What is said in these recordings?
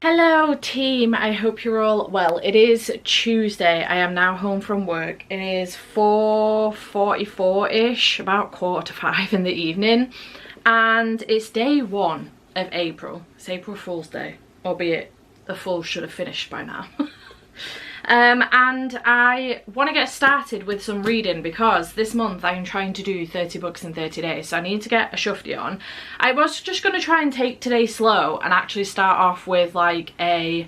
Hello team, I hope you're all well. It is Tuesday. I am now home from work. It is 4:44ish, about 4:45 in the evening, and it's day 1 of April. It's April Fool's Day, albeit the Fool should have finished by now. And I want to get started with some reading because this month I am trying to do 30 books in 30 days, so I need to get a shufti on. I was just going to try and take today slow and actually start off with like a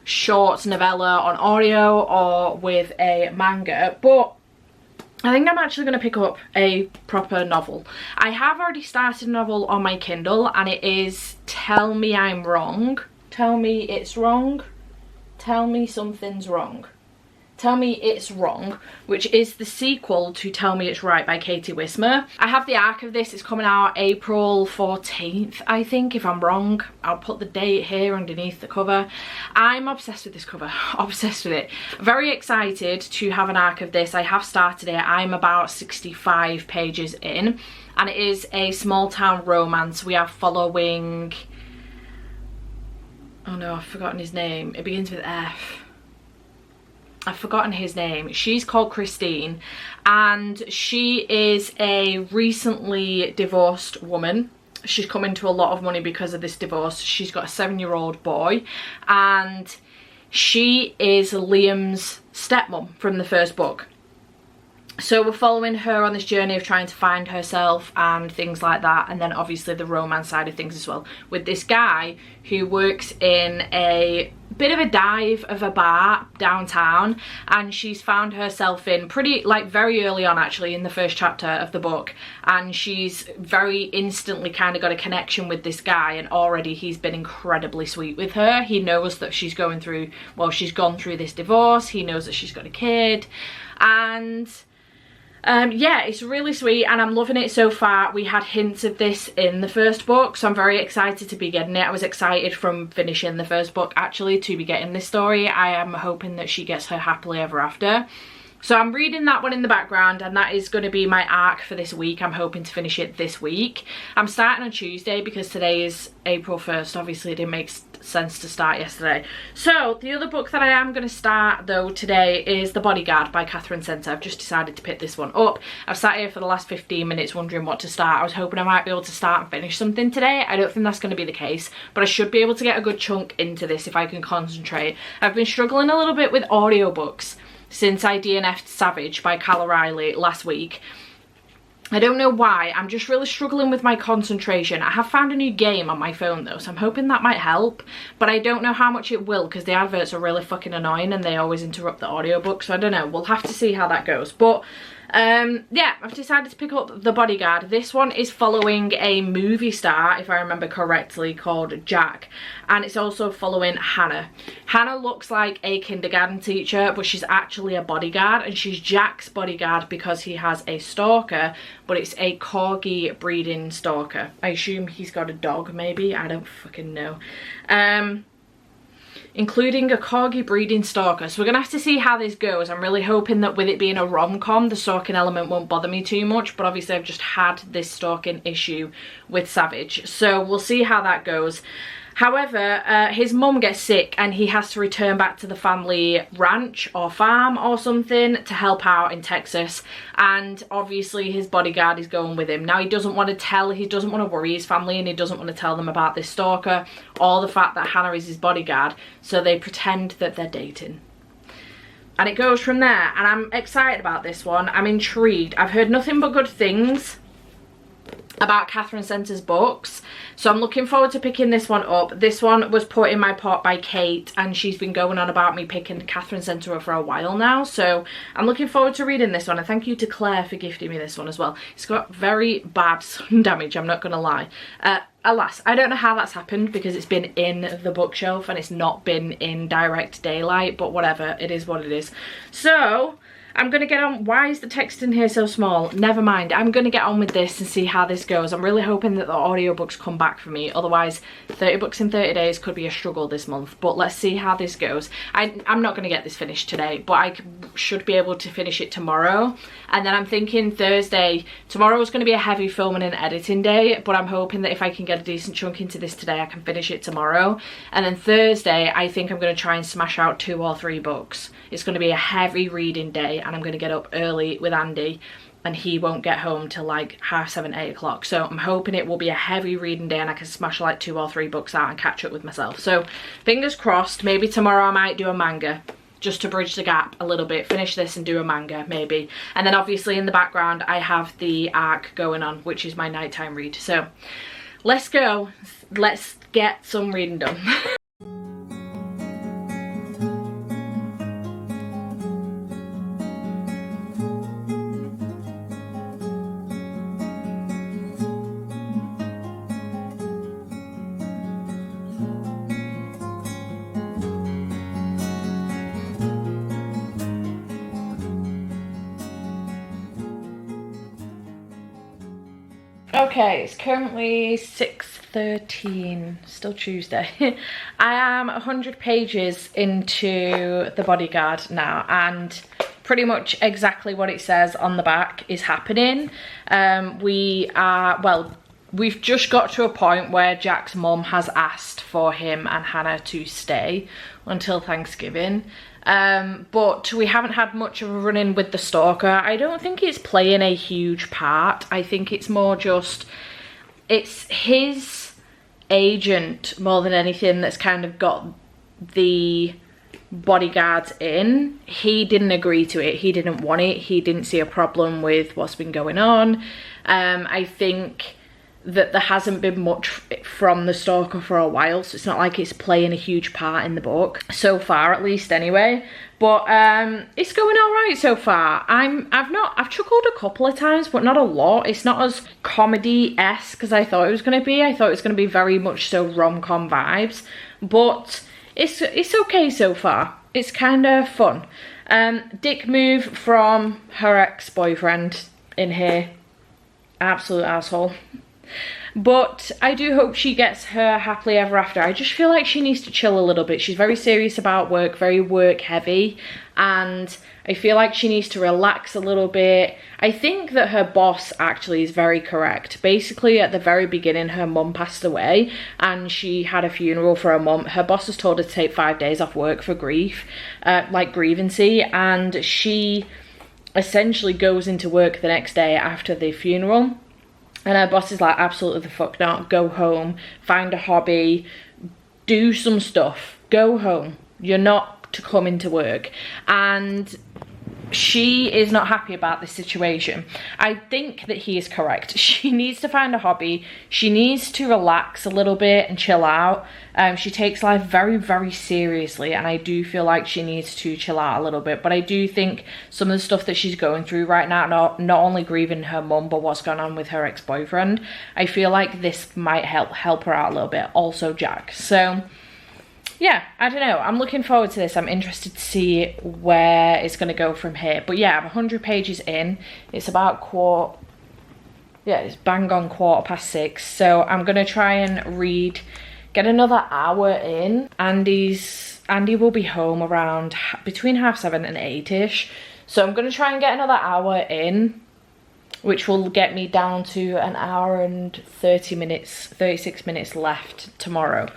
short novella on audio or with a manga, but I think I'm actually going to pick up a proper novel. I have already started a novel on my Kindle and it is Tell Me I'm Wrong. Tell me it's wrong. Tell Me Something's Wrong. Tell Me It's Wrong, which is the sequel to Tell Me It's Right by Katie Wismer. I have the arc of this. It's coming out April 14th, I think, if I'm wrong. I'll put the date here underneath the cover. I'm obsessed with this cover. Obsessed with it. Very excited to have an arc of this. I have started it. I'm about 65 pages in, and it is a small town romance. We are following... oh no, I've forgotten his name. It begins with F. I've forgotten his name. She's called Christine and she is a recently divorced woman. She's come into a lot of money because of this divorce. She's got a 7-year-old boy and she is Liam's stepmom from the first book. So we're following her on this journey of trying to find herself and things like that, and then obviously the romance side of things as well, with this guy who works in a bit of a dive of a bar downtown, and she's found herself in pretty, like very early on actually in the first chapter of the book, and she's very instantly kind of got a connection with this guy, and already he's been incredibly sweet with her. He knows that she's going through, well, she's gone through this divorce, he knows that she's got a kid, and yeah, it's really sweet and I'm loving it so far. We had hints of this in the first book, so I'm very excited to be getting it. I was excited from finishing the first book actually to be getting this story. I am hoping that she gets her happily ever after. So I'm reading that one in the background, and that is going to be my arc for this week. I'm hoping to finish it this week. I'm starting on Tuesday because today is April 1st. Obviously it didn't make sense to start yesterday. So the other book that I am going to start though today is The Bodyguard by Catherine Center. I've just decided to pick this one up. I've sat here for the last 15 minutes wondering what to start. I was hoping I might be able to start and finish something today. I don't think that's going to be the case, but I should be able to get a good chunk into this if I can concentrate. I've been struggling a little bit with audiobooks since I DNF'd Savage by Cal O'Reilly last week. I don't know why, I'm just really struggling with my concentration. I have found a new game on my phone though, so I'm hoping that might help, but I don't know how much it will because the adverts are really fucking annoying and they always interrupt the audiobook, so I don't know, we'll have to see how that goes. But yeah, I've decided to pick up The Bodyguard. This one is following a movie star, if I remember correctly, called Jack, and it's also following Hannah. Hannah looks like a kindergarten teacher, but she's actually a bodyguard, and she's Jack's bodyguard because he has a stalker, but it's a corgi breeding stalker. I assume he's got a dog maybe, I don't fucking know. Including a corgi breeding stalker. So we're gonna have to see how this goes. I'm really hoping that with it being a rom-com, the stalking element won't bother me too much, but obviously I've just had this stalking issue with Savage, so we'll see how that goes. However, his mum gets sick and he has to return back to the family ranch or farm or something to help out in Texas, and obviously his bodyguard is going with him. Now he doesn't want to worry his family, and he doesn't want to tell them about this stalker or the fact that Hannah is his bodyguard, so they pretend that they're dating. And it goes from there, and I'm excited about this one. I'm intrigued. I've heard nothing but good things about Catherine Center's books, so I'm looking forward to picking this one up. This one was put in my pot by Kate, and she's been going on about me picking Catherine Center up for a while now, so I'm looking forward to reading this one, and thank you to Claire for gifting me this one as well. It's got very bad sun damage, I'm not gonna lie. Alas, I don't know how that's happened because it's been in the bookshelf and it's not been in direct daylight, but whatever, it is what it is. So I'm gonna get on. Why is the text in here so small? Never mind. I'm gonna get on with this and see how this goes. I'm really hoping that the audiobooks come back for me. Otherwise, 30 books in 30 days could be a struggle this month. But let's see how this goes. I'm not gonna get this finished today, but I should be able to finish it tomorrow. And then I'm thinking Thursday. Tomorrow is gonna be a heavy filming and editing day, but I'm hoping that if I can get a decent chunk into this today, I can finish it tomorrow. And then Thursday, I think I'm gonna try and smash out 2 or 3 books. It's gonna be a heavy reading day, and I'm gonna get up early with Andy, and he won't get home till like 7:30, 8 o'clock. So I'm hoping it will be a heavy reading day and I can smash like 2 or 3 books out and catch up with myself. So fingers crossed. Maybe tomorrow I might do a manga just to bridge the gap a little bit, finish this and do a manga maybe. And then obviously in the background I have the arc going on, which is my nighttime read. So let's go, let's get some reading done. Okay, it's currently 6:13, still Tuesday. I am 100 pages into The Bodyguard now, and pretty much exactly what it says on the back is happening. We've just got to a point where Jack's mum has asked for him and Hannah to stay until Thanksgiving. But we haven't had much of a run-in with the stalker. I don't think it's playing a huge part. I think it's more just, it's his agent more than anything that's kind of got the bodyguards in. He didn't agree to it. He didn't want it. He didn't see a problem with what's been going on. I think that there hasn't been much from the stalker for a while, so it's not like it's playing a huge part in the book so far, at least anyway. But it's going all right so far. I've chuckled a couple of times, but not a lot. It's not as comedy-esque as I thought it was going to be. I thought it was going to be very much so rom-com vibes, but it's okay so far. It's kind of fun. Dick move from her ex-boyfriend in here. Absolute asshole. But I do hope she gets her happily ever after. I just feel like she needs to chill a little bit. She's very serious about work, very work heavy, and I feel like she needs to relax a little bit. I think that her boss actually is very correct. Basically at the very beginning her mum passed away and she had a funeral for her mum. Her boss has told her to take 5 days off work for grief, like grievancy, and she essentially goes into work the next day after the funeral. And her boss is like, absolutely the fuck not. Go home, find a hobby, do some stuff. Go home. You're not to come into work. And she is not happy about this situation. I think that he is correct. She needs to find a hobby. She needs to relax a little bit and chill out. She takes life very, very seriously, and I do feel like she needs to chill out a little bit. But I do think some of the stuff that she's going through right now, not only grieving her mum, but what's going on with her ex-boyfriend, I feel like this might help her out a little bit. Also Jack. So yeah, I don't know. I'm looking forward to this. I'm interested to see where it's going to go from here. But yeah, I'm 100 pages in. It's about it's bang on 6:15. So I'm going to try and get another hour in. Andy will be home around between 7:30 and 8ish. So I'm going to try and get another hour in, which will get me down to an hour and 36 minutes left tomorrow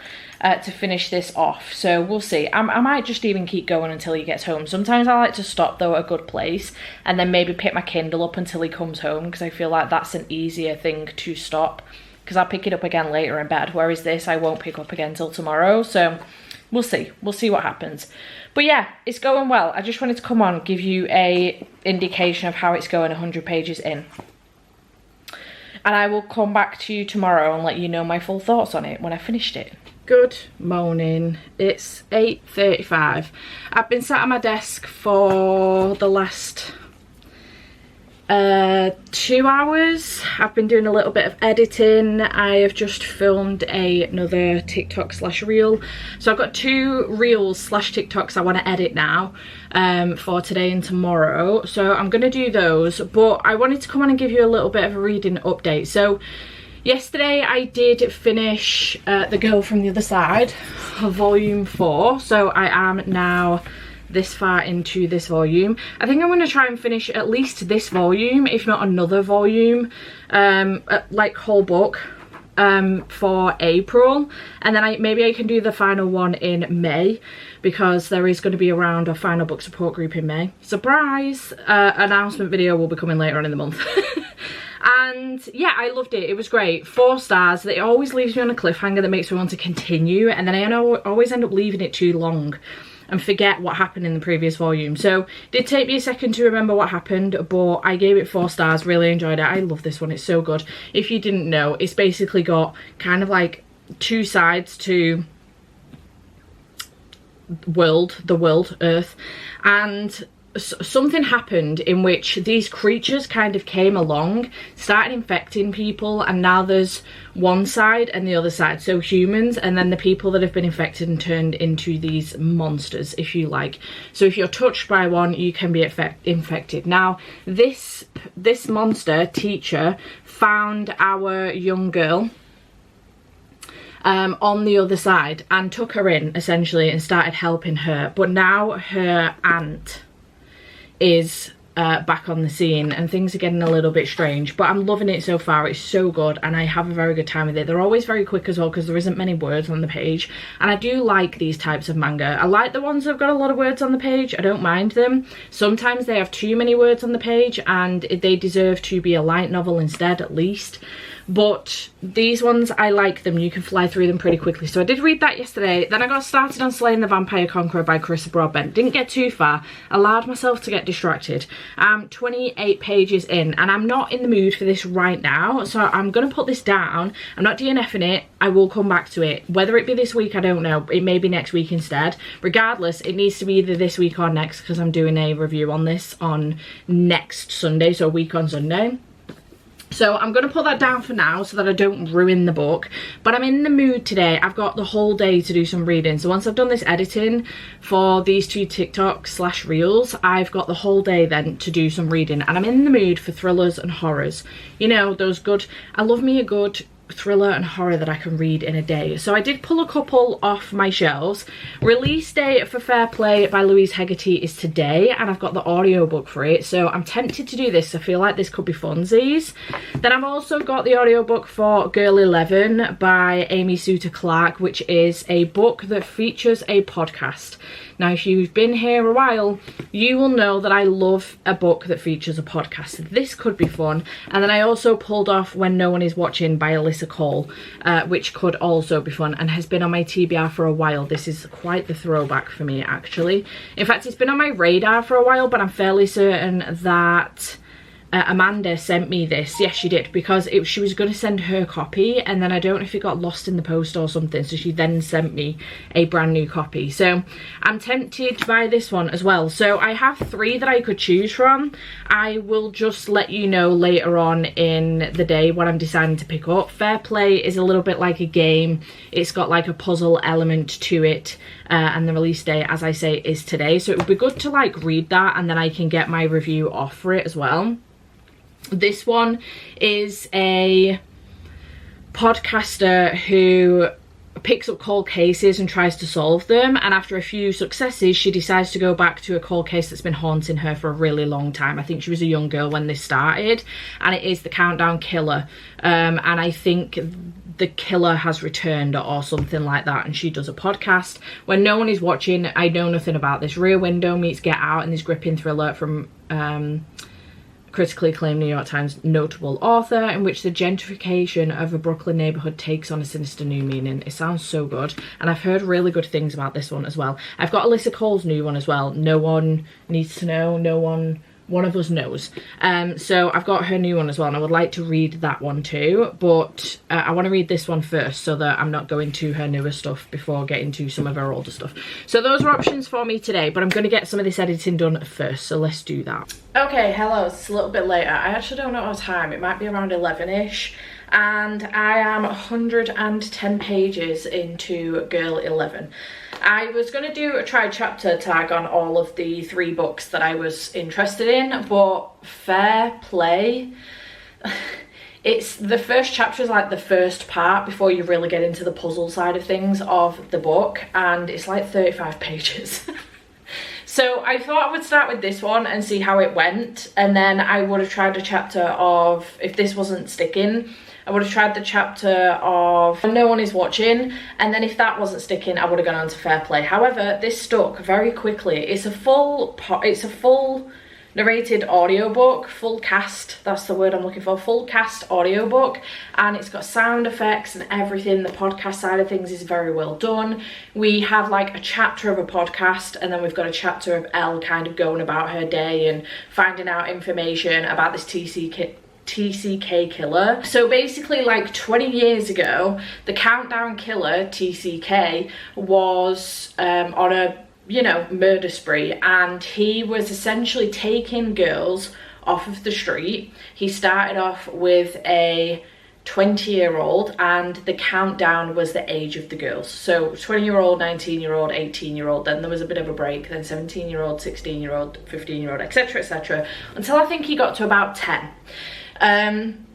to finish this off. So we'll see. I might just even keep going until he gets home. Sometimes I like to stop though at a good place and then maybe pick my Kindle up until he comes home, because I feel like that's an easier thing to stop, because I'll pick it up again later in bed, whereas this I won't pick up again till tomorrow. So we'll see what happens. But yeah, it's going well. I just wanted to come on, give you a indication of how it's going 100 pages in. And I will come back to you tomorrow and let you know my full thoughts on it when I finished it. Good morning. It's 8:35. I've been sat at my desk for the last 2 hours. I've been doing a little bit of editing. I have just filmed another TikTok slash reel. So I've got 2 reels slash TikToks I want to edit now for today and tomorrow. So I'm going to do those. But I wanted to come on and give you a little bit of a reading update. So yesterday I did finish The Girl from the Other Side, volume 4. So I am now this far into this volume. I think I'm going to try and finish at least this volume, if not another volume, like whole book, for April, and then maybe I can do the final one in May, because there is going to be around a final book support group in May. Surprise! Announcement video will be coming later on in the month. And yeah, I loved it. It was great. 4 stars. It always leaves me on a cliffhanger that makes me want to continue, and then I always end up leaving it too long and forget what happened in the previous volume. So it did take me a second to remember what happened, but I gave it 4 stars. Really enjoyed it. I love this one. It's so good. If you didn't know, it's basically got kind of like 2 sides to the world, Earth, and something happened in which these creatures kind of came along, started infecting people, and now there's one side and the other side, so humans, and then the people that have been infected and turned into these monsters, if you like. So if you're touched by one, you can be infected. Now this monster teacher found our young girl on the other side and took her in essentially and started helping her, but now her aunt is back on the scene and things are getting a little bit strange, but I'm loving it so far. It's so good and I have a very good time with it. They're always very quick as well because there isn't many words on the page, and I do like these types of manga. I like the ones that have got a lot of words on the page. I don't mind them. Sometimes they have too many words on the page and they deserve to be a light novel instead, at least. But these ones, I like them. You can fly through them pretty quickly. So I did read that yesterday. Then I got started on Slaying the Vampire Conqueror by Carissa Broadbent. Didn't get too far. Allowed myself to get distracted. I'm 28 pages in and I'm not in the mood for this right now. So I'm going to put this down. I'm not DNFing it. I will come back to it. Whether it be this week, I don't know. It may be next week instead. Regardless, it needs to be either this week or next, because I'm doing a review on this on next Sunday. So a week on Sunday. So I'm going to put that down for now so that I don't ruin the book. But I'm in the mood today. I've got the whole day to do some reading. So once I've done this editing for these 2 TikTok slash reels, I've got the whole day then to do some reading. And I'm in the mood for thrillers and horrors. You know, those good... I love me a good thriller and horror that I can read in a day. So I did pull a couple off my shelves. Release date for Fair Play by Louise Hegarty is today, and I've got the audiobook for it, so I'm tempted to do this. I feel like this could be funsies. Then I've also got the audiobook for Girl 11 by Amy Suter Clark, which is a book that features a podcast. Now, if you've been here a while, you will know that I love a book that features a podcast. This could be fun. And then I also pulled off When No One Is Watching by Alyssa Cole, which could also be fun and has been on my TBR for a while. This is quite the throwback for me, actually. In fact, it's been on my radar for a while, but I'm fairly certain that Amanda sent me this. Yes, she did, because she was going to send her copy, and then I don't know if it got lost in the post or something, so she then sent me a brand new copy. So I'm tempted by this one as well. So I have 3 that I could choose from. I will just let you know later on in the day what I'm deciding to pick up. Fair Play is a little bit like a game. It's got like a puzzle element to it, and the release date, as I say, is today. So it would be good to like read that, and then I can get my review off for it as well. This one is a podcaster who picks up cold cases and tries to solve them, and after a few successes she decides to go back to a cold case that's been haunting her for a really long time. I think she was a young girl when this started, and it is the Countdown Killer, and I think the killer has returned or something like that, and she does a podcast. When No One Is Watching, I know nothing about this. Rear Window meets Get Out in this gripping thriller from critically acclaimed New York Times notable author, in which the gentrification of a Brooklyn neighborhood takes on a sinister new meaning. It sounds so good, and I've heard really good things about this one as well. I've got Alyssa Cole's new one as well, No One Needs to Know, No One one of us knows. So I've got her new one as well, and I would like to read that one too, but I want to read this one first so that I'm not going to her newer stuff before getting to some of her older stuff. So those are options for me today, but I'm going to get some of this editing done first, so let's do that. Okay, hello, it's a little bit later. I actually don't know what time. It might be around 11ish. And I am 110 pages into Girl 11. I was going to do a try chapter tag on all of the 3 books that I was interested in, but fair play. It's the first chapter is like the first part before you really get into the puzzle side of things of the book, and it's like 35 pages. So I thought I would start with this one and see how it went, and then I would have tried a chapter of, if this wasn't sticking, I would have tried the chapter of No One Is Watching, and then if that wasn't sticking, I would have gone on to Fair Play. However, this stuck very quickly. It's a full narrated audiobook, full cast, that's the word I'm looking for, full cast audiobook, and it's got sound effects and everything. The podcast side of things is very well done. We have like a chapter of a podcast, and then we've got a chapter of Elle kind of going about her day and finding out information about this TCK killer. So basically, like 20 years ago, the Countdown killer, TCK, was on a, you know, murder spree, and he was essentially taking girls off of the street. He started off with a 20-year-old, and the countdown was the age of the girls. So 20-year-old, 19-year-old, 18-year-old, then there was a bit of a break, then 17-year-old, 16-year-old, 15-year-old, etc, etc, until I think he got to about 10.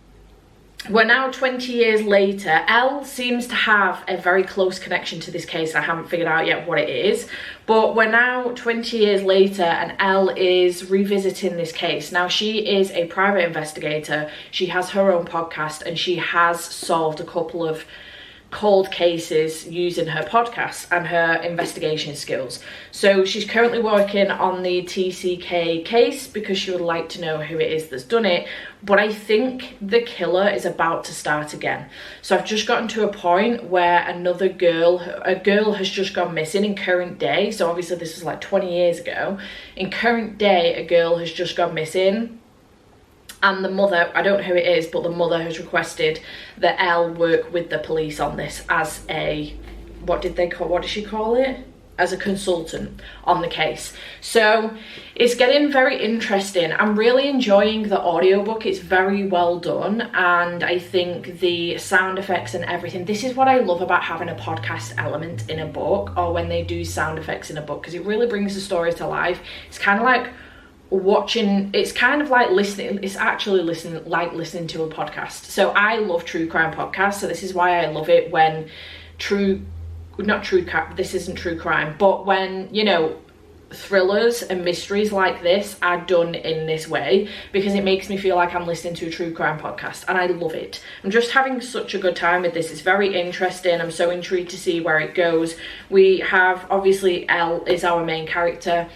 We're now 20 years later. Elle seems to have a very close connection to this case. I haven't figured out yet what it is, but we're now 20 years later and Elle is revisiting this case. Now, she is a private investigator. She has her own podcast, and she has solved a couple of cold cases using her podcast and her investigation skills. So she's currently working on the TCK case because she would like to know who it is that's done it. But I think the killer is about to start again. So I've just gotten to a point where a girl has just gone missing in current day. So obviously this was like 20 years ago. In current day, a girl has just gone missing. And the mother, I don't know who it is, but the mother has requested that Elle work with the police on this as a, what did she call it? As a consultant on the case. So it's getting very interesting. I'm really enjoying the audiobook. It's very well done, and I think the sound effects and everything, this is what I love about having a podcast element in a book, or when they do sound effects in a book, because it really brings the story to life. It's kind of like watching, it's kind of like listening, it's actually listening to a podcast. So I love true crime podcasts, so this is why I love it when this isn't true crime, but when, you know, thrillers and mysteries like this are done in this way, because it makes me feel like I'm listening to a true crime podcast, and I love it. I'm just having such a good time with this. It's very interesting. I'm so intrigued to see where it goes. We have, obviously, Elle is our main character.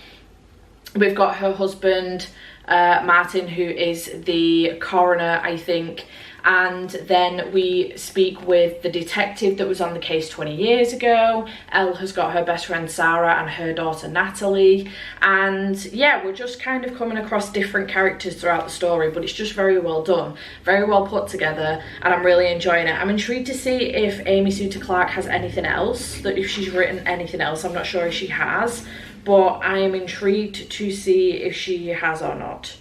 We've got her husband, Martin, who is the coroner, I think. And then we speak with the detective that was on the case 20 years ago. Elle has got her best friend Sarah and her daughter Natalie. And yeah, we're just kind of coming across different characters throughout the story, but it's just very well done, very well put together, and I'm really enjoying it. I'm intrigued to see if Amy Suter Clark has anything else, that if she's written anything else. I'm not sure if she has, but I am intrigued to see if she has or not.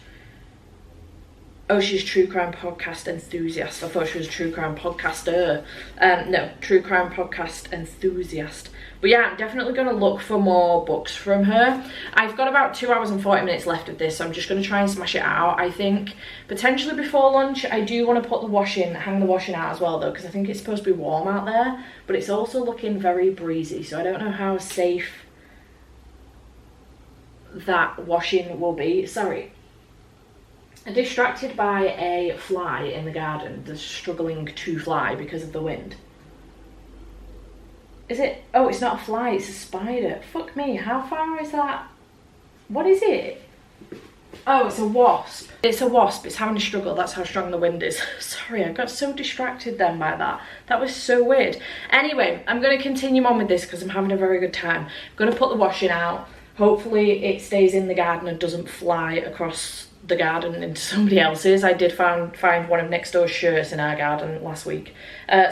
Oh, she's true crime podcast enthusiast. I thought she was true crime podcaster. No, true crime podcast enthusiast. But yeah, I'm definitely going to look for more books from her. I've got about 2 hours and 40 minutes left of this, so I'm just going to try and smash it out. I think potentially before lunch, I do want to put hang the washing out as well though, because I think it's supposed to be warm out there, but it's also looking very breezy, so I don't know how safe that washing will be. Sorry. Distracted by a fly in the garden that's struggling to fly because of the wind. Is it? Oh, it's not a fly, it's a spider. Fuck me, how far is that? What is it? Oh, it's a wasp. It's a wasp, it's having a struggle, that's how strong the wind is. Sorry, I got so distracted then by that. That was so weird. Anyway, I'm going to continue on with this because I'm having a very good time. I'm going to put the washing out. Hopefully it stays in the garden and doesn't fly across the garden into somebody else's. I did find one of next door's shirts in our garden last week.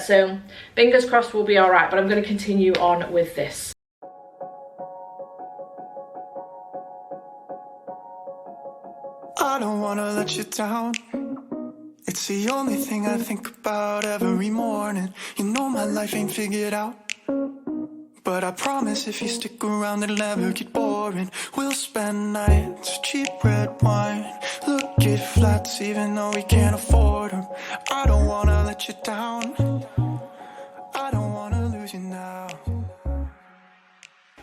So fingers crossed we'll be all right, but I'm going to continue on with this. I don't wanna let you down. It's the only thing I think about every morning. You know my life ain't figured out, but I promise if you stick around it'll never get boring. We'll spend nights, cheap red wine, look at flats even though we can't afford them. I don't wanna let you down, I don't wanna lose you now.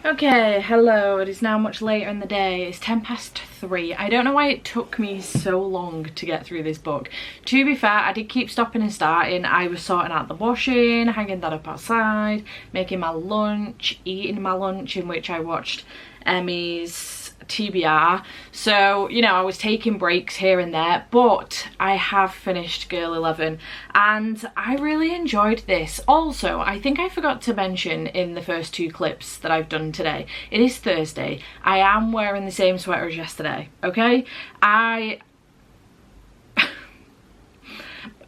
Okay, hello, it is now much later in the day. It's 3:10. I don't know why it took me so long to get through this book. To be fair, I did keep stopping and starting. I was sorting out the washing, hanging that up outside, making my lunch, eating my lunch, in which I watched Emmy's TBR. So, you know, I was taking breaks here and there, but I have finished Girl 11 and I really enjoyed this. Also, I think I forgot to mention in the first 2 clips that I've done today, it is Thursday. I am wearing the same sweater as yesterday, okay? I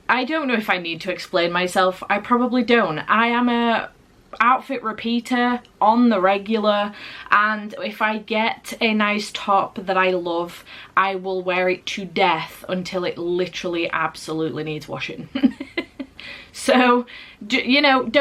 don't know if I need to explain myself. I probably don't. I am a outfit repeater on the regular, and if I get a nice top that I love, I will wear it to death until it literally absolutely needs washing. So, you know,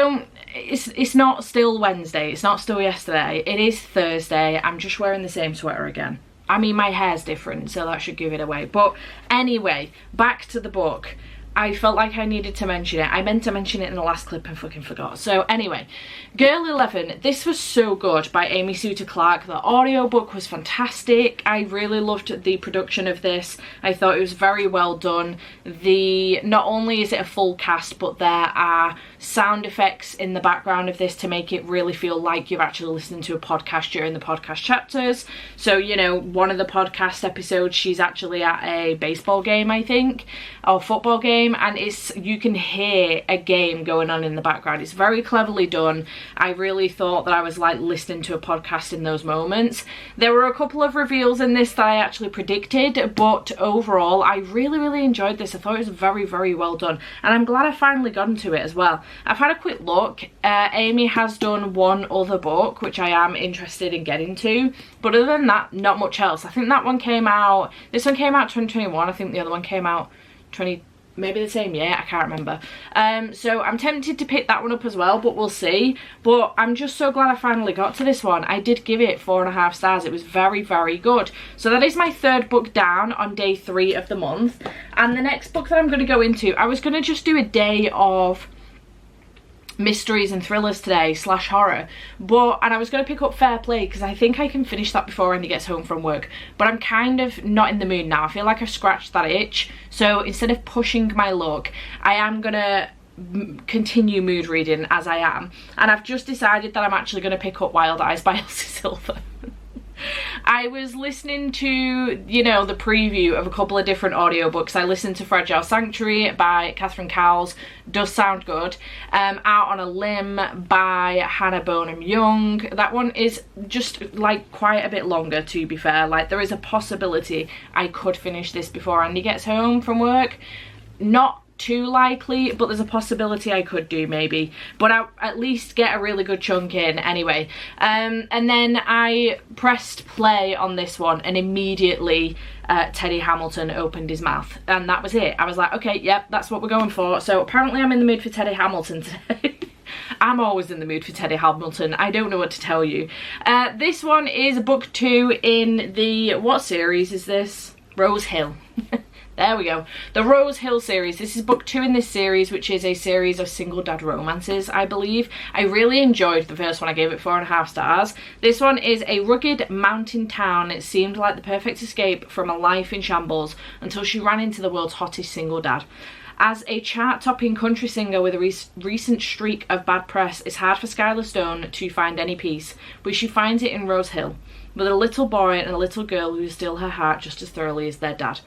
it's not still Wednesday, it's not still yesterday, it is Thursday. I'm just wearing the same sweater again. I mean, my hair's different, so that should give it away. But anyway, back to the book. I felt like I needed to mention it. I meant to mention it in the last clip and fucking forgot. So anyway, Girl 11, this was so good, by Amy Suter Clark. The audiobook was fantastic. I really loved the production of this. I thought it was very well done. Not only is it a full cast, but there are sound effects in the background of this to make it really feel like you're actually listening to a podcast during the podcast chapters. So, you know, one of the podcast episodes, she's actually at a baseball game, I think, or football game, and you can hear a game going on in the background. It's very cleverly done. I really thought that I was like listening to a podcast in those moments. There were a couple of reveals in this that I actually predicted, but overall I really enjoyed this. I thought it was very, very well done, and I'm glad I finally got into it as well. I've had a quick look. Amy has done one other book which I am interested in getting to, but other than that, not much else. I think that one came out, this one came out 2021. I think the other one came out maybe the same year, I can't remember. So I'm tempted to pick that one up as well, but we'll see. But I'm just so glad I finally got to this one. I did give it 4.5 stars. It was very, very good. So that is my 3rd book down on day 3 of the month. And the next book that I'm going to go into, I was going to just do a day of mysteries and thrillers today / horror, and I was going to pick up Fair Play because I think I can finish that before Andy gets home from work, but I'm kind of not in the mood now. I feel like I've scratched that itch, so instead of pushing my luck, I am gonna continue mood reading as I am, and I've just decided that I'm actually going to pick up Wild Eyes by Elsie Silver. I was listening to, you know, the preview of a couple of different audiobooks. I listened to Fragile Sanctuary by Catherine Cowles, does sound good. Out on a Limb by Hannah Bonham Young. That one is just like quite a bit longer, to be fair. Like, there is a possibility I could finish this before Andy gets home from work. Not too likely, but there's a possibility I could do, maybe, but I'll at least get a really good chunk in anyway. And then I pressed play on this one, and immediately Teddy Hamilton opened his mouth, and that was it. I was like, okay, yep, that's what we're going for. So apparently I'm in the mood for Teddy Hamilton today. I'm always in the mood for Teddy Hamilton. I don't know what to tell you. This one is book 2 in the, what series is this? Rose Hill. There we go. The Rose Hill series. This is book 2 in this series, which is a series of single dad romances, I believe. I really enjoyed the first one. I gave it 4.5 stars. This one is a rugged mountain town. It seemed like the perfect escape from a life in shambles until she ran into the world's hottest single dad. As a chart-topping country singer with a recent streak of bad press, it's hard for Skylar Stone to find any peace, but she finds it in Rose Hill, with a little boy and a little girl who steal her heart just as thoroughly as their dad.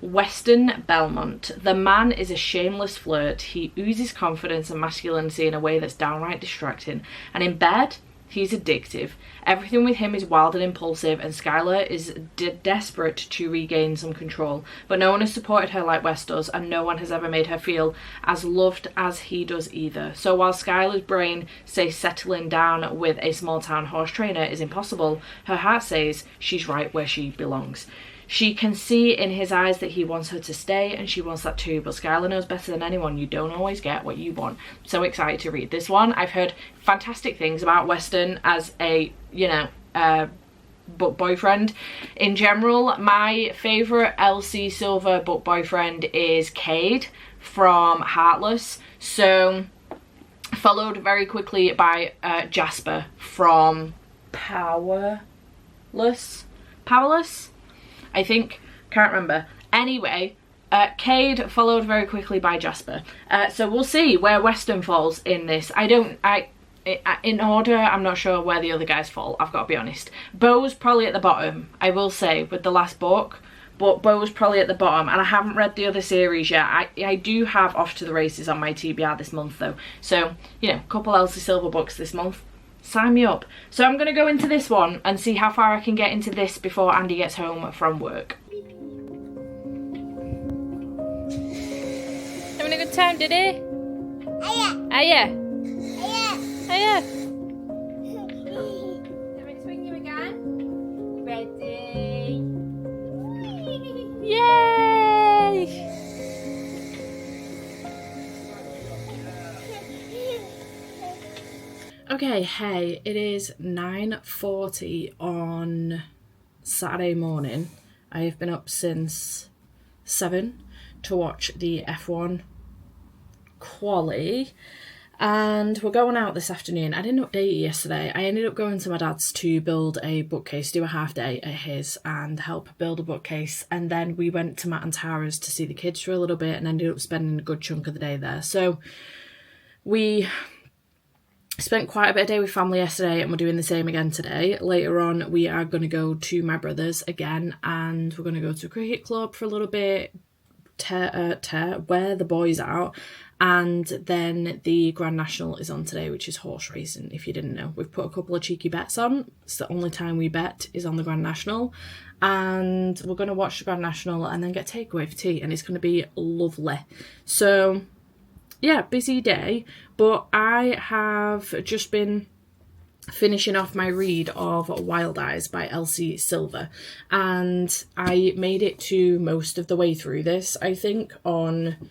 Weston Belmont. The man is a shameless flirt. He oozes confidence and masculinity in a way that's downright distracting. And in bed, He's addictive. Everything with him is wild and impulsive, and Skylar is desperate to regain some control. But no one has supported her like Wes does, and no one has ever made her feel as loved as he does either. So while Skylar's brain says settling down with a small town horse trainer is impossible, her heart says she's right where she belongs. She can see in his eyes that he wants her to stay, and she wants that too, but Skylar knows better than anyone you don't always get what you want. So excited to read this one. I've heard fantastic things about Weston as a, you know, book boyfriend. In general, my favourite Elsie Silver book boyfriend is Cade from Heartless. So, followed very quickly by Jasper from Powerless? I think, can't remember. Anyway, Cade followed very quickly by Jasper. So we'll see where Weston falls in this. In order, I'm not sure where the other guys fall, I've got to be honest. Beau's probably at the bottom, I will say, with the last book. But Beau's probably at the bottom, and I haven't read the other series yet. I do have Off to the Races on my TBR this month though. So, you know, a couple Elsie Silver books this month. Sign me up. So I'm going to go into this one and see how far I can get into this before Andy gets home from work. Having a good time, did he? Hiya. Hiya. Let me swing you again. Ready? Yay! Okay, hey, it is 9:40 on Saturday morning. I have been up since 7 to watch the F1 quali, and we're going out this afternoon. I didn't update you yesterday. I ended up going to my dad's to build a bookcase, do a half day at his and help build a bookcase, and then we went to Matt and Tara's to see the kids for a little bit and ended up spending a good chunk of the day there. So we spent quite a bit of day with family yesterday, and we're doing the same again today. Later on, we are going to go to my brother's again, and we're going to go to a cricket club for a little bit, wear the boys out, and then the Grand National is on today, which is horse racing, if you didn't know. We've put a couple of cheeky bets on. It's the only time we bet is on the Grand National, and we're going to watch the Grand National and then get takeaway for tea, and it's going to be lovely. So yeah, busy day, but I have just been finishing off my read of Wild Eyes by Elsie Silver, and I made it to most of the way through this, I think, on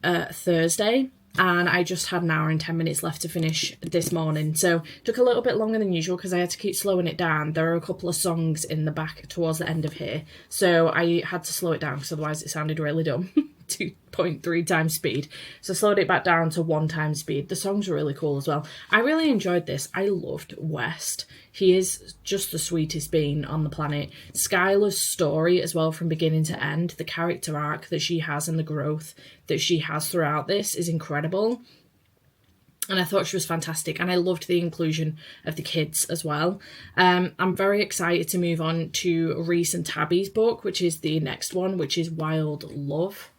Thursday, and I just had an hour and 10 minutes left to finish this morning, so it took a little bit longer than usual because I had to keep slowing it down. There are a couple of songs in the back towards the end of here, so I had to slow it down because otherwise it sounded really dumb. 2.3 times speed, so slowed it back down to 1 time speed. The songs are really cool as well. I really enjoyed this. I loved West. He is just the sweetest being on the planet. Skylar's story as well, from beginning to end, the character arc that she has and the growth that she has throughout this is incredible. And I thought she was fantastic, and I loved the inclusion of the kids as well. I'm very excited to move on to Reese and Tabby's book, which is the next one, which is Wild Love.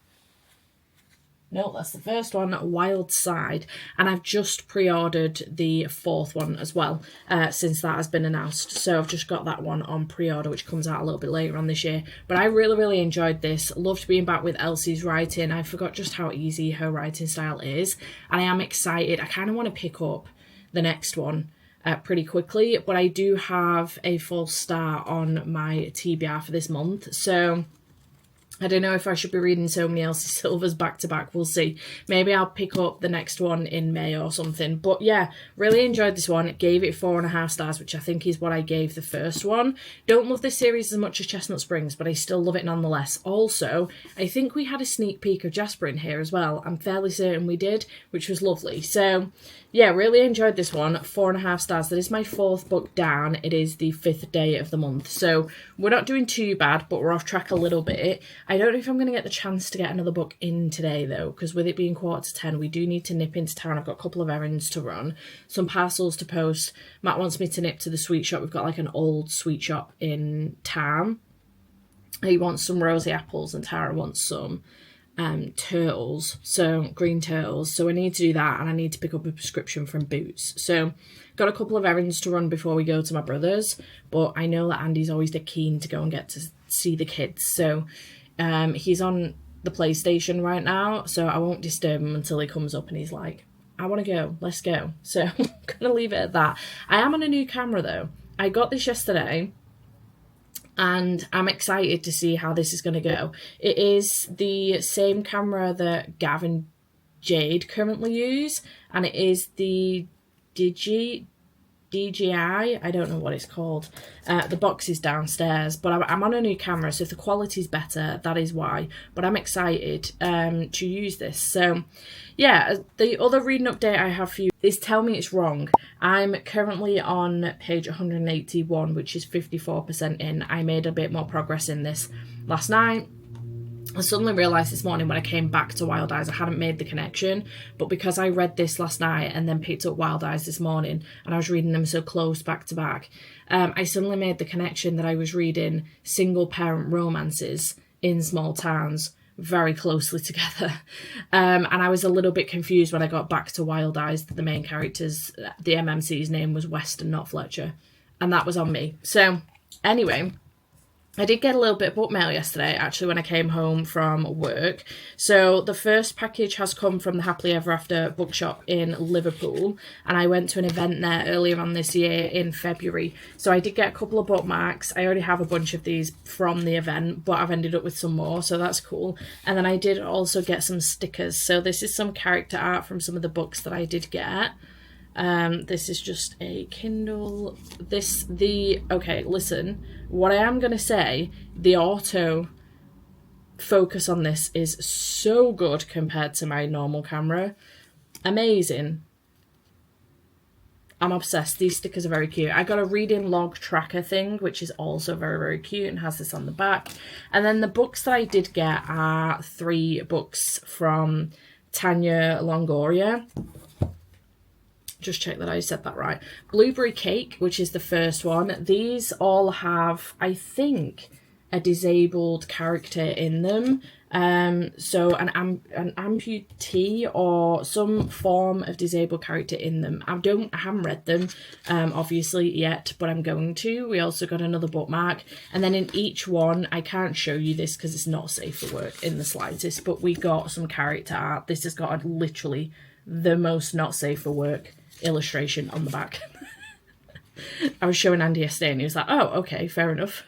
No, that's the first one, Wild Side. And I've just pre-ordered the 4th one as well, since that has been announced. So I've just got that one on pre-order, which comes out a little bit later on this year. But I really, really enjoyed this. Loved being back with Elsie's writing. I forgot just how easy her writing style is. And I am excited. I kind of want to pick up the next one pretty quickly. But I do have a full star on my TBR for this month. So I don't know if I should be reading so many Elsie Silvers back to back. We'll see. Maybe I'll pick up the next one in May or something. But yeah, really enjoyed this one. Gave it 4.5 stars, which I think is what I gave the first one. Don't love this series as much as Chestnut Springs, but I still love it nonetheless. Also, I think we had a sneak peek of Jasper in here as well. I'm fairly certain we did, which was lovely. So yeah, really enjoyed this one. 4.5 stars. That is my 4th book down. It is the 5th day of the month. So we're not doing too bad, but we're off track a little bit. I don't know if I'm going to get the chance to get another book in today, though, because with it being 9:45, we do need to nip into town. I've got a couple of errands to run, some parcels to post. Matt wants me to nip to the sweet shop. We've got like an old sweet shop in town. He wants some rosy apples and Tara wants some turtles, so green turtles. So I need to do that, and I need to pick up a prescription from Boots. So got a couple of errands to run before we go to my brother's, but I know that Andy's always keen to go and get to see the kids. So he's on the PlayStation right now, so I won't disturb him until he comes up and he's like, I want to go, let's go. So I'm gonna leave it at that. I am on a new camera though. I got this yesterday, and I'm excited to see how this is going to go. It is the same camera that Gav and Jade currently use, and it is the DJI, I don't know what it's called. The box is downstairs, but I'm on a new camera, so if the quality's better, that is why. But I'm excited to use this. So yeah, the other reading update I have for you is Tell Me It's Wrong. I'm currently on page 181, which is 54% in. I made a bit more progress in this last night. I suddenly realised this morning when I came back to Wild Eyes I hadn't made the connection, but because I read this last night and then picked up Wild Eyes this morning and I was reading them so close back to back, I suddenly made the connection that I was reading single parent romances in small towns very closely together. And I was a little bit confused when I got back to Wild Eyes that the main character's, the MMC's name was Weston, not Fletcher. And that was on me. So anyway, I did get a little bit of book mail yesterday, actually, when I came home from work. So the first package has come from the Happily Ever After bookshop in Liverpool, and I went to an event there earlier on this year in February. So I did get a couple of bookmarks. I already have a bunch of these from the event, but I've ended up with some more, so that's cool. And then I did also get some stickers. So this is some character art from some of the books that I did get. This is just a Kindle. Okay, listen, what I am going to say, the auto focus on this is so good compared to my normal camera. Amazing. I'm obsessed. These stickers are very cute. I got a reading log tracker thing, which is also very, very cute and has this on the back. And then the books that I did get are 3 books from Tanya Longoria. Just check that I said that right. Blueberry Cake, which is the first one. These all have, I think, a disabled character in them. So an amputee or some form of disabled character in them. I haven't read them, obviously, yet, but I'm going to. We also got another bookmark. And then in each one, I can't show you this because it's not safe for work in the slightest, but we got some character art. This has got literally the most not safe for work illustration on the back. I was showing Andy yesterday and he was like, oh, okay, fair enough.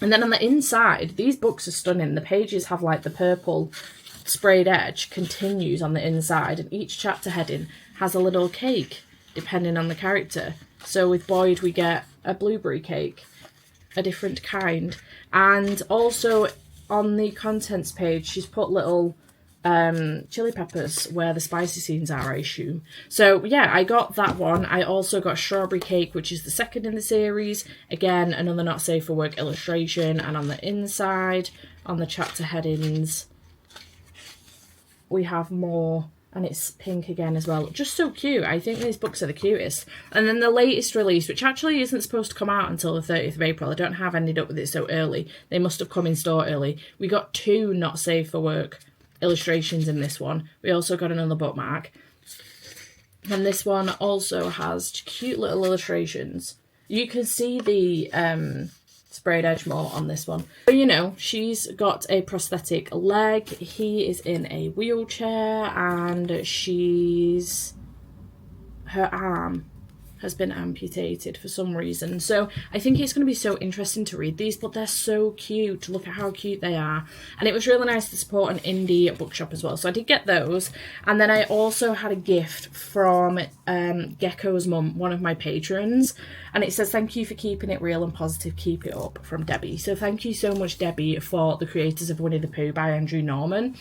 And then on the inside, these books are stunning. The pages have like the purple sprayed edge continues on the inside, and each chapter heading has a little cake depending on the character. So with Boyd we get a blueberry cake, a different kind. And also on the contents page she's put little chili peppers where the spicy scenes are, I assume. So yeah, I got that one. I also got Strawberry Cake, which is the second in the series. Again, another not safe for work illustration. And on the inside, on the chapter headings, we have more, and it's pink again as well. Just so cute. I think these books are the cutest. And then the latest release, which actually isn't supposed to come out until the 30th of April. I don't have ended up with it so early. They must have come in store early. We got 2 not safe for work illustrations in this one. We also got another bookmark, and this one also has cute little illustrations. You can see the sprayed edge more on this one. So, you know, she's got a prosthetic leg, he is in a wheelchair, and her arm has been amputated for some reason. So I think it's going to be so interesting to read these, but they're so cute. Look at how cute they are. And it was really nice to support an indie bookshop as well. So I did get those. And then I also had a gift from Gecko's mum, one of my patrons. And it says, thank you for keeping it real and positive. Keep it up, from Debbie. So thank you so much, Debbie, for The Creators of Winnie the Pooh by Andrew Norman.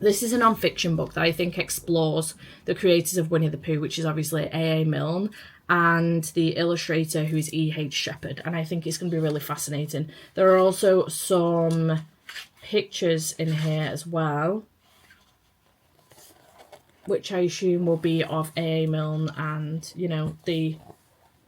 This is a non-fiction book that I think explores the creators of Winnie the Pooh, which is obviously A.A. Milne, and the illustrator, who is E.H. Shepherd, and I think it's going to be really fascinating. There are also some pictures in here as well, which I assume will be of A.A. Milne and, you know, the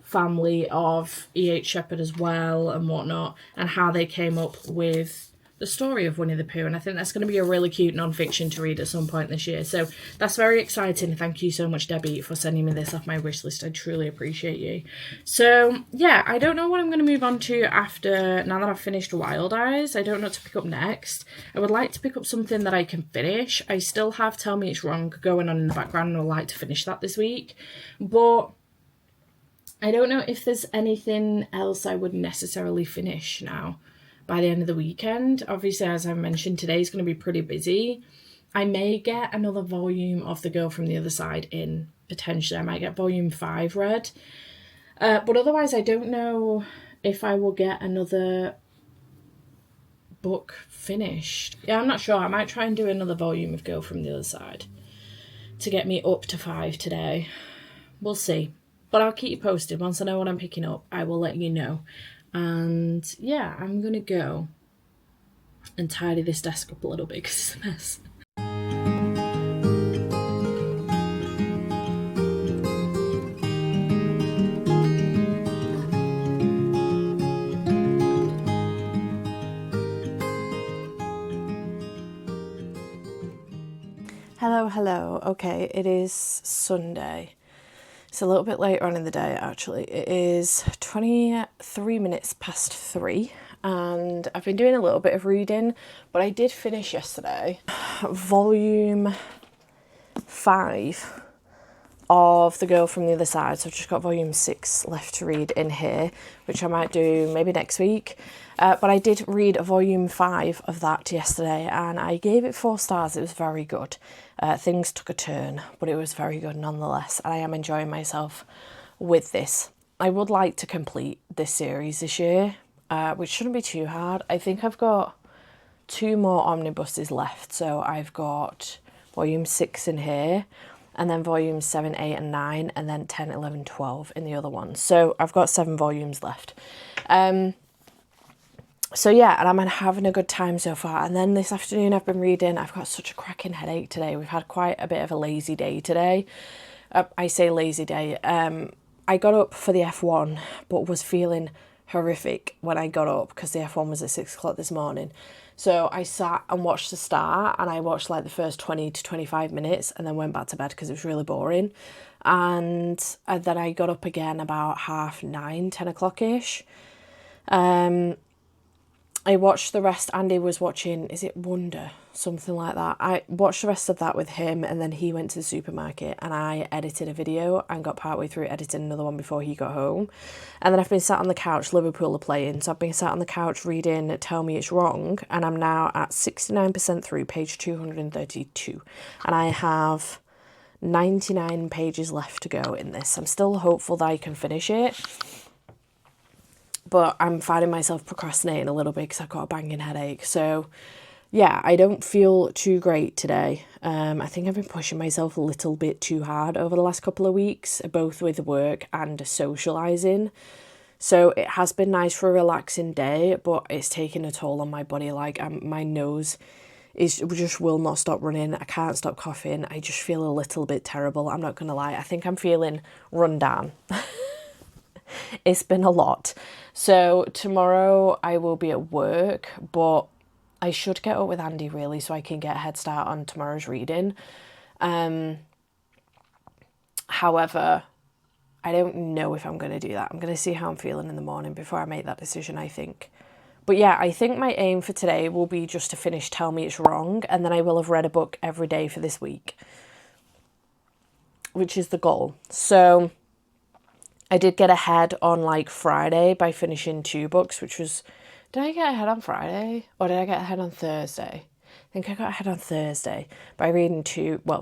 family of E.H. Shepherd as well and whatnot, and how they came up with the story of Winnie the Pooh, and I think that's going to be a really cute non-fiction to read at some point this year. So that's very exciting. Thank you so much, Debbie, for sending me this off my wish list. I truly appreciate you. So yeah, I don't know what I'm going to move on to after, now that I've finished Wild Eyes. I don't know what to pick up next. I would like to pick up something that I can finish. I still have Tell Me It's Wrong going on in the background, and I'd like to finish that this week. But I don't know if there's anything else I would necessarily finish now by the end of the weekend. Obviously, as I mentioned, today's going to be pretty busy. I may get another volume of The Girl from the Other Side in, potentially. I might get volume 5 read. But otherwise, I don't know if I will get another book finished. Yeah, I'm not sure. I might try and do another volume of Girl from the Other Side to get me up to 5 today. We'll see. But I'll keep you posted. Once I know what I'm picking up, I will let you know. And yeah, I'm going to go and tidy this desk up a little bit because it's a mess. Hello. Okay, it is Sunday. It's a little bit later on in the day, actually. It is 23 minutes past 3, and I've been doing a little bit of reading, but I did finish yesterday volume 5 of The Girl from the Other Side. So I've just got volume 6 left to read in here, which I might do maybe next week. But I did read volume 5 of that yesterday, and I gave it 4 stars. It was very good. Things took a turn, but it was very good nonetheless. And I am enjoying myself with this. I would like to complete this series this year, which shouldn't be too hard. I think I've got 2 more omnibuses left. So I've got volume 6 in here, and then volumes 7, 8 and 9, and then 10, 11, 12 in the other one. So I've got 7 volumes left. So yeah, and I'm having a good time so far. And then this afternoon I've been reading. I've got such a cracking headache today. We've had quite a bit of a lazy day today. I say lazy day. I got up for the F1, but was feeling horrific when I got up because the F1 was at 6 o'clock this morning. So I sat and watched the start, and I watched like the first 20 to 25 minutes and then went back to bed because it was really boring. And then I got up again about 9:30, 10 o'clock-ish. I watched the rest. Andy was watching, is it Wonder? Something like that. I watched the rest of that with him, and then he went to the supermarket, and I edited a video and got partway through editing another one before he got home. And then I've been sat on the couch, Liverpool are playing, so I've been sat on the couch reading Tell Me It's Wrong, and I'm now at 69% through page 232. And I have 99 pages left to go in this. I'm still hopeful that I can finish it. But I'm finding myself procrastinating a little bit because I've got a banging headache. So, yeah, I don't feel too great today. I think I've been pushing myself a little bit too hard over the last couple of weeks, both with work and socialising. So it has been nice for a relaxing day, but it's taking a toll on my body. Like, my nose just will not stop running. I can't stop coughing. I just feel a little bit terrible. I'm not going to lie. I think I'm feeling run down. It's been a lot. So tomorrow I will be at work, but I should get up with Andy really so I can get a head start on tomorrow's reading. However, I don't know if I'm going to do that. I'm going to see how I'm feeling in the morning before I make that decision, I think. But yeah, I think my aim for today will be just to finish Tell Me It's Wrong, and then I will have read a book every day for this week, which is the goal. So I did get ahead on like Friday by finishing 2 books, which was, did I get ahead on Friday or did I get ahead on Thursday? I think I got ahead on Thursday by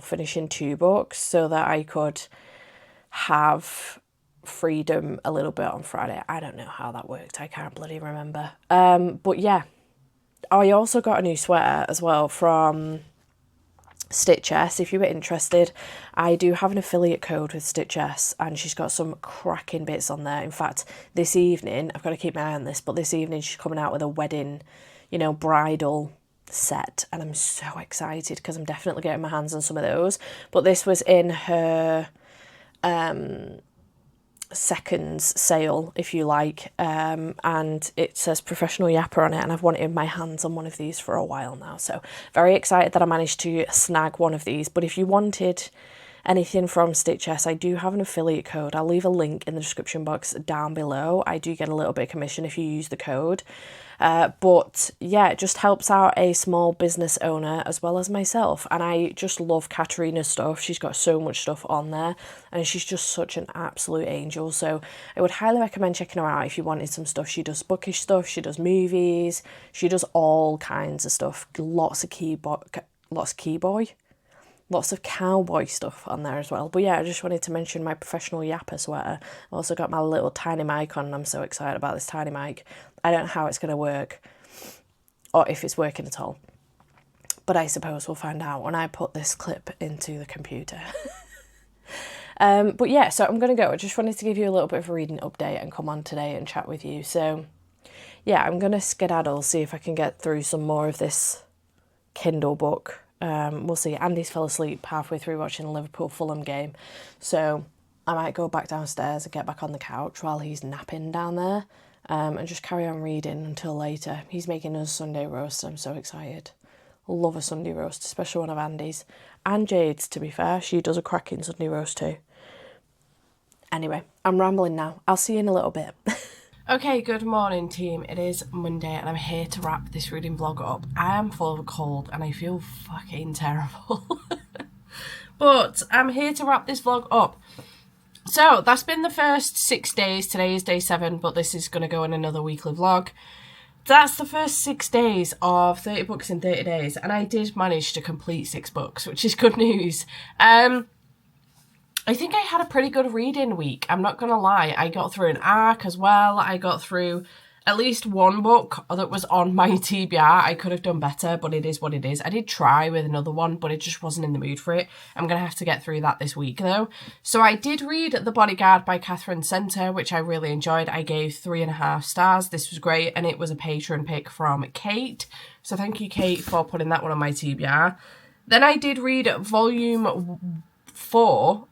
finishing 2 books so that I could have freedom a little bit on Friday. I don't know how that worked. I can't bloody remember. But yeah, I also got a new sweater as well from Stitch S. If you were interested, I do have an affiliate code with Stitch S, and she's got some cracking bits on there. In fact, this evening, I've got to keep my eye on this, but this evening she's coming out with a wedding, bridal set, and I'm so excited because I'm definitely getting my hands on some of those. But this was in her seconds sale, if you like, and it says professional yapper on it, and I've wanted my hands on one of these for a while now, so very excited that I managed to snag one of these. But if you wanted anything from Stitchess, I do have an affiliate code. I'll leave a link in the description box down below. I do get a little bit of commission if you use the code. But yeah, it just helps out a small business owner as well as myself. And I just love Katerina's stuff. She's got so much stuff on there and she's just such an absolute angel. So I would highly recommend checking her out if you wanted some stuff. She does bookish stuff, she does movies, she does all kinds of stuff. Lots of cowboy stuff on there as well. But yeah, I just wanted to mention my professional yapper sweater. I've also got my little tiny mic on, and I'm so excited about this tiny mic. I don't know how it's going to work, or if it's working at all. But I suppose we'll find out when I put this clip into the computer. But yeah, so I'm going to go. I just wanted to give you a little bit of a reading update and come on today and chat with you. So yeah, I'm going to skedaddle, see if I can get through some more of this Kindle book. We'll see. Andy's fell asleep halfway through watching the Liverpool-Fulham game, so I might go back downstairs and get back on the couch while he's napping down there, and just carry on reading until later. He's making us Sunday roast. I'm so excited. Love a Sunday roast, especially one of Andy's. And Jade's, to be fair. She does a cracking Sunday roast too. Anyway, I'm rambling now. I'll see you in a little bit. Okay, good morning team. It is Monday and I'm here to wrap this reading vlog up. I am full of a cold and I feel fucking terrible. But I'm here to wrap this vlog up. So that's been the first 6 days. Today is day 7, but this is going to go in another weekly vlog. That's the first 6 days of 30 books in 30 days. And I did manage to complete 6 books, which is good news. I think I had a pretty good reading week. I'm not going to lie. I got through an arc as well. I got through at least one book that was on my TBR. I could have done better, but it is what it is. I did try with another one, but it just wasn't in the mood for it. I'm going to have to get through that this week, though. So I did read The Bodyguard by Catherine Center, which I really enjoyed. I gave 3.5 stars. This was great, and it was a patron pick from Kate. So thank you, Kate, for putting that one on my TBR. Then I did read Volume 4,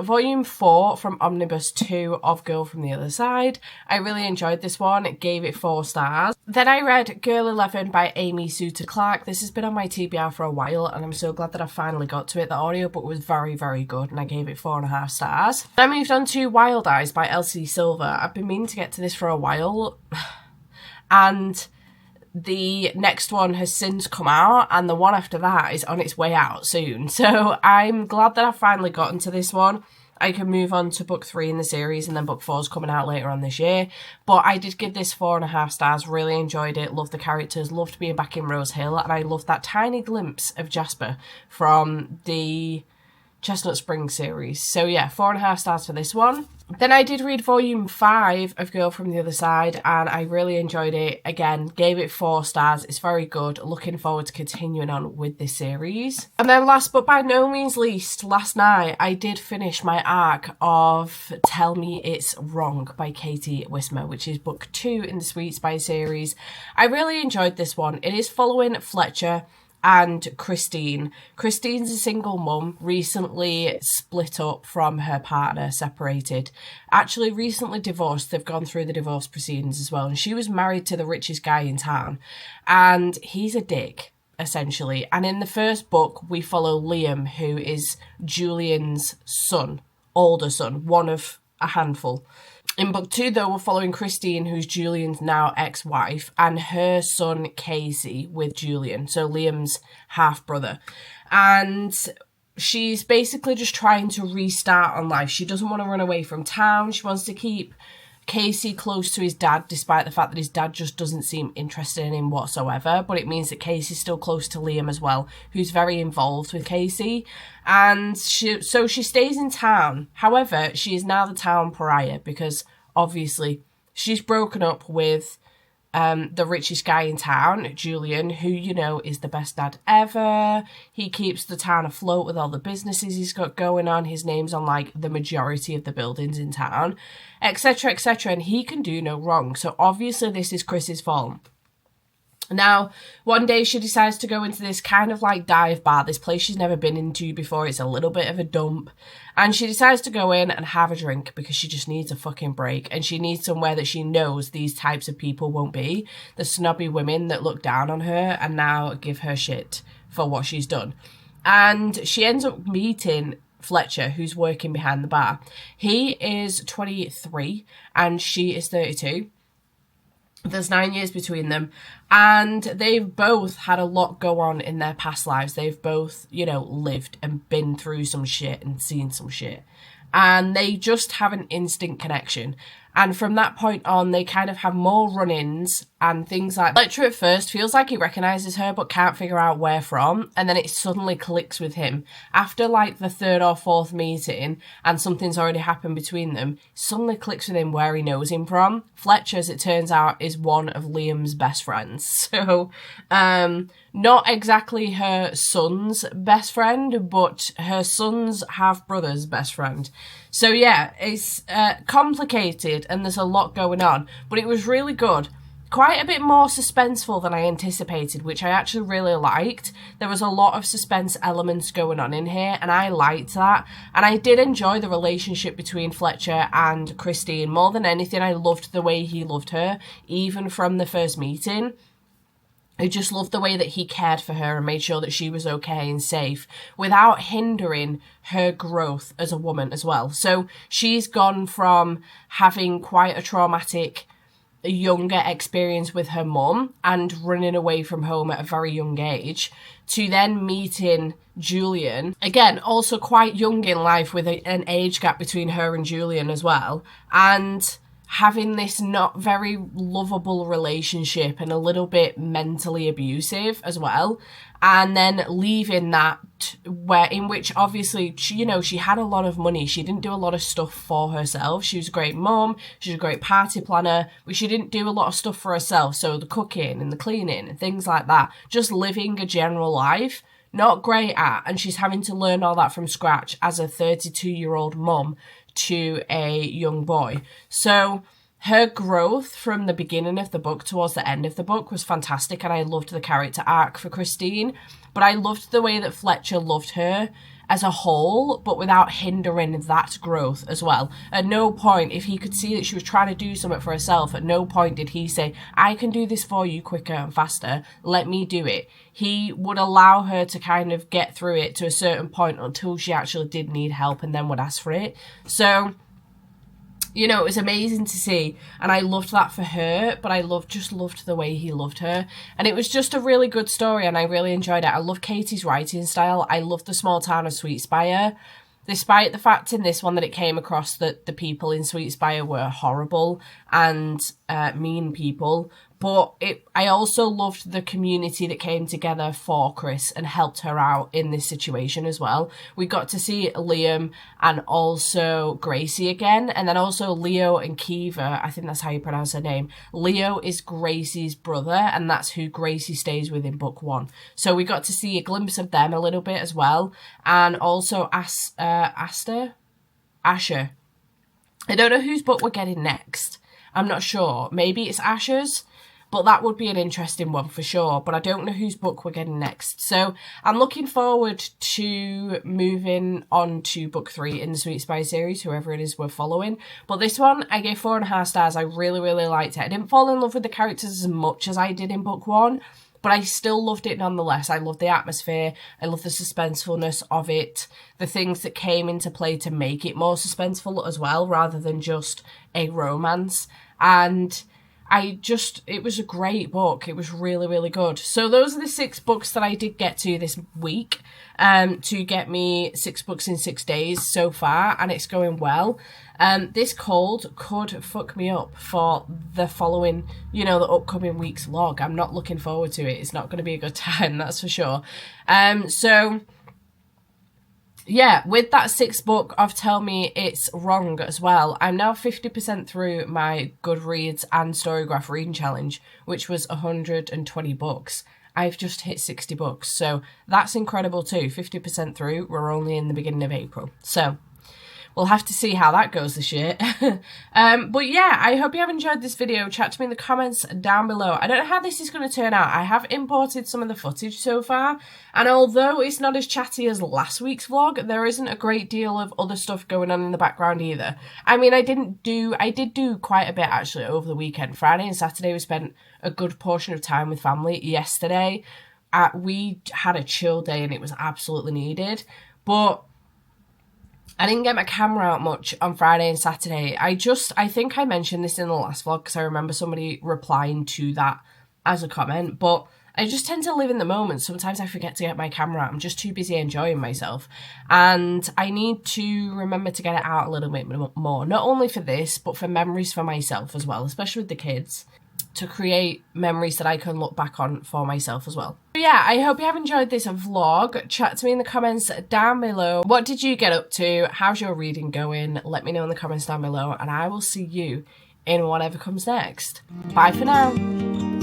Volume 4 from Omnibus 2 of Girl from the Other Side. I really enjoyed this one, gave it 4 stars. Then I read Girl 11 by Amy Suter Clark. This has been on my TBR for a while and I'm so glad that I finally got to it. The audiobook was very, very good and I gave it 4.5 stars. Then I moved on to Wild Eyes by Elsie Silver. I've been meaning to get to this for a while and the next one has since come out and the one after that is on its way out soon. So I'm glad that I've finally gotten to this one. I can move on to book 3 in the series and then book 4 is coming out later on this year. But I did give this 4.5 stars, really enjoyed it, loved the characters, loved being back in Rose Hill, and I loved that tiny glimpse of Jasper from the Chestnut Springs series. So yeah, 4.5 stars for this one. Then I did read Volume 5 of Girl from the Other Side and I really enjoyed it. Again, gave it 4 stars. It's very good. Looking forward to continuing on with this series. And then last but by no means least, last night I did finish my arc of Tell Me It's Wrong by Katie Wismer, which is book 2 in the Sweet Spy series. I really enjoyed this one. It is following Fletcher and Christine. Christine's a single mum, recently split up from her partner, separated. Actually recently divorced. They've gone through the divorce proceedings as well. And she was married to the richest guy in town. And he's a dick, essentially. And in the first book, we follow Liam, who is Julian's son, older son, one of a handful. In book 2, though, we're following Christine, who's Julian's now ex-wife, and her son Casey with Julian, so Liam's half-brother. And she's basically just trying to restart on life. She doesn't want to run away from town. She wants to keep Casey close to his dad, despite the fact that his dad just doesn't seem interested in him whatsoever. But it means that Casey's still close to Liam as well, who's very involved with Casey. And she stays in town. However, she is now the town pariah because obviously she's broken up with the richest guy in town, Julian, who, you know, is the best dad ever. He keeps the town afloat with all the businesses he's got going on. His name's on, like, the majority of the buildings in town, etc., etc., and he can do no wrong. So obviously this is Chris's fault. Now, one day she decides to go into this kind of like dive bar, this place she's never been into before. It's a little bit of a dump. And she decides to go in and have a drink because she just needs a fucking break. And she needs somewhere that she knows these types of people won't be. The snobby women that look down on her and now give her shit for what she's done. And she ends up meeting Fletcher, who's working behind the bar. He is 23 and she is 32. There's 9 years between them, and they've both had a lot go on in their past lives. They've both, you know, lived and been through some shit and seen some shit. And they just have an instant connection. And from that point on, they kind of have more run-ins and things like Fletcher at first feels like he recognises her but can't figure out where from. And then it suddenly clicks with him. After like the third or fourth meeting and something's already happened between them, suddenly clicks with him where he knows him from. Fletcher, as it turns out, is one of Liam's best friends. So, not exactly her son's best friend, but her son's half-brother's best friend. So yeah, it's complicated and there's a lot going on, but it was really good. Quite a bit more suspenseful than I anticipated, which I actually really liked. There was a lot of suspense elements going on in here, and I liked that. And I did enjoy the relationship between Fletcher and Christine. More than anything, I loved the way he loved her, even from the first meeting. I just loved the way that he cared for her and made sure that she was okay and safe without hindering her growth as a woman as well. So she's gone from having quite a traumatic younger experience with her mum and running away from home at a very young age to then meeting Julian, again, also quite young in life with an age gap between her and Julian as well, and having this not very lovable relationship and a little bit mentally abusive as well, and then leaving that in which obviously she, you know, she had a lot of money. She didn't do a lot of stuff for herself. She was a great mum, she was a great party planner, but she didn't do a lot of stuff for herself. So the cooking and the cleaning and things like that, just living a general life, not great at, and she's having to learn all that from scratch as a 32-year-old mum to a young boy. So her growth from the beginning of the book towards the end of the book was fantastic, and I loved the character arc for Christine, but I loved the way that Fletcher loved her as a whole, but without hindering that growth as well. At no point, if he could see that she was trying to do something for herself, at no point did he say, I can do this for you quicker and faster, let me do it. He would allow her to kind of get through it to a certain point until she actually did need help and then would ask for it. So, you know, it was amazing to see, and I loved that for her, but I just loved the way he loved her, and it was just a really good story, and I really enjoyed it. I love Katie's writing style. I love the small town of Sweetspire, despite the fact in this one that it came across that the people in Sweetspire were horrible and mean people, but I also loved the community that came together for Chris and helped her out in this situation as well. We got to see Liam and also Gracie again, and then also Leo and Kiva, I think that's how you pronounce her name. Leo is Gracie's brother, and that's who Gracie stays with in book 1. So we got to see a glimpse of them a little bit as well, and also Asher. I don't know whose book we're getting next. I'm not sure. Maybe it's Asher's, but that would be an interesting one for sure. But I don't know whose book we're getting next. So I'm looking forward to moving on to book 3 in the Sweet Spy series, whoever it is we're following. But this one, I gave 4.5 stars. I really, really liked it. I didn't fall in love with the characters as much as I did in book 1, but I still loved it nonetheless. I loved the atmosphere. I loved the suspensefulness of it. The things that came into play to make it more suspenseful as well, rather than just a romance. And it was a great book. It was really, really good. So those are the 6 books that I did get to this week, to get me 6 books in 6 days so far, and it's going well. This cold could fuck me up for the following, the upcoming week's log. I'm not looking forward to it. It's not going to be a good time, that's for sure. So yeah, with that 6th book of Tell Me It's Wrong as well, I'm now 50% through my Goodreads and Storygraph reading challenge, which was 120 books. I've just hit 60 books, so that's incredible too. 50% through, we're only in the beginning of April. So we'll have to see how that goes this year. But yeah, I hope you have enjoyed this video. Chat to me in the comments down below. I don't know how this is going to turn out. I have imported some of the footage so far, and although it's not as chatty as last week's vlog, there isn't a great deal of other stuff going on in the background either. I mean, I did do quite a bit actually over the weekend. Friday and Saturday we spent a good portion of time with family. Yesterday we had a chill day and it was absolutely needed, but I didn't get my camera out much on Friday and Saturday. I think I mentioned this in the last vlog because I remember somebody replying to that as a comment, but I just tend to live in the moment. Sometimes I forget to get my camera out. I'm just too busy enjoying myself. And I need to remember to get it out a little bit more. Not only for this, but for memories for myself as well, especially with the kids, to create memories that I can look back on for myself as well. So yeah, I hope you have enjoyed this vlog. Chat to me in the comments down below. What did you get up to? How's your reading going? Let me know in the comments down below, and I will see you in whatever comes next. Bye for now.